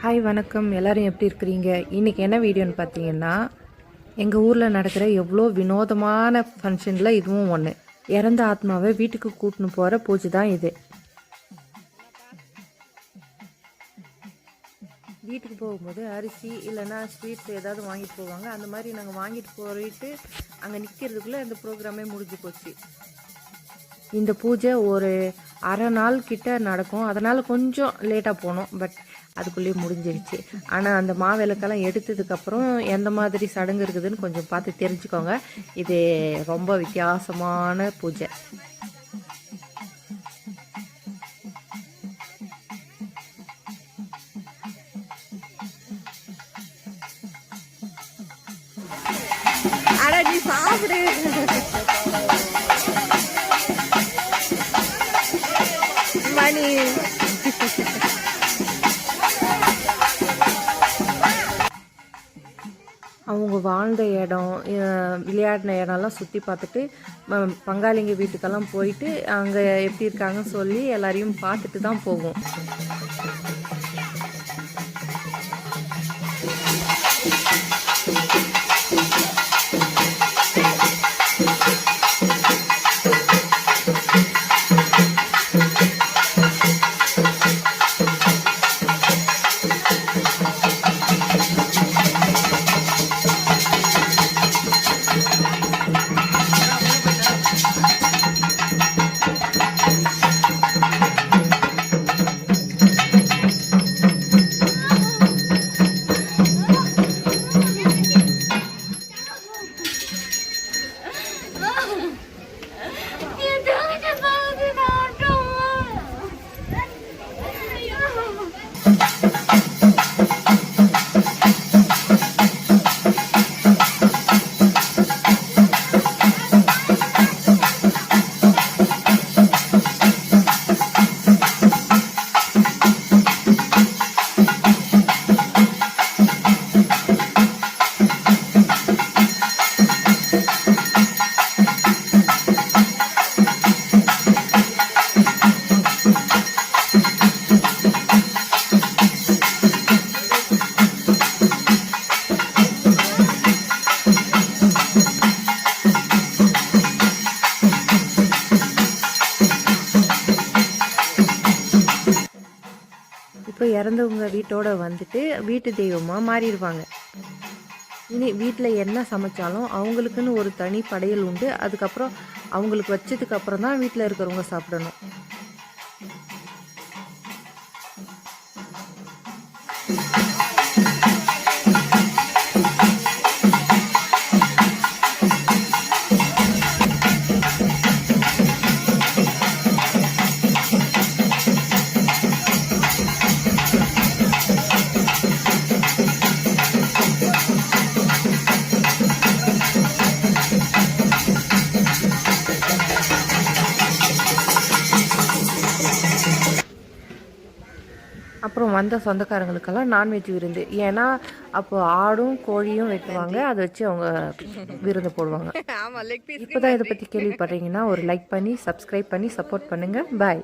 Hi வணக்கம், எல்லோரும் எப்படி இருக்கிறீங்க? இன்றைக்கி என்ன வீடியோன்னு பார்த்தீங்கன்னா, எங்கள் ஊரில் நடக்கிற எவ்வளோ வினோதமான ஃபங்க்ஷனில் இதுவும் ஒன்று. இறந்த ஆத்மாவை வீட்டுக்கு கூட்டின்னு போகிற பூஜை தான் இது. வீட்டுக்கு போகும்போது அரிசி இல்லைன்னா ஸ்வீட்ஸ் ஏதாவது வாங்கிட்டு போவாங்க. அந்த மாதிரி நாங்கள் வாங்கிட்டு போயிட்டு அங்கே நிற்கிறதுக்குள்ளே இந்த ப்ரோக்ராமே முடிஞ்சு போச்சு. இந்த பூஜை ஒரு அரை நாள் கிட்ட நடக்கும். அதனால் கொஞ்சம் லேட்டாக போனோம், பட் அதுக்குள்ளேயே முடிஞ்சிருச்சு. ஆனால் அந்த மாவிளக்கெல்லாம் எடுத்ததுக்கப்புறம் எந்த மாதிரி சடங்கு இருக்குதுன்னு கொஞ்சம் பார்த்து தெரிஞ்சுக்கோங்க. இது ரொம்ப வித்தியாசமான பூஜை. அட நீ சாப்பிடு. மணி அவங்க வாழ்ந்த இடம், விளையாடின இடம்லாம் சுற்றி பார்த்துட்டு பங்காளிங்க வீட்டுக்கெல்லாம் போயிட்டு அங்கே எப்படி இருக்காங்கன்னு சொல்லி எல்லாரையும் பார்த்துட்டு தான் போவோம். இப்போ இறந்தவங்க வீட்டோடு வந்துட்டு வீட்டு தெய்வமாக மாறிடுவாங்க. இனி வீட்டில் என்ன சமைச்சாலும் அவங்களுக்குன்னு ஒரு தனி படையல் உண்டு. அதுக்கப்புறம் அவங்களுக்கு வச்சதுக்கப்புறம் தான் வீட்டில் இருக்கிறவங்க சாப்பிடணும். அப்புறம் வந்த சொந்தக்காரங்களுக்கெல்லாம் நான்வெஜ் விருந்து. ஏன்னா அப்போ ஆடும் கோழியும் வெட்டுவாங்க, அதை வச்சு அவங்க விருந்து போடுவாங்க. இப்போ தான் இதை பற்றி கேள்விப்படுறீங்கன்னா ஒரு லைக் பண்ணி சப்ஸ்கிரைப் பண்ணி சப்போர்ட் பண்ணுங்கள். பாய்.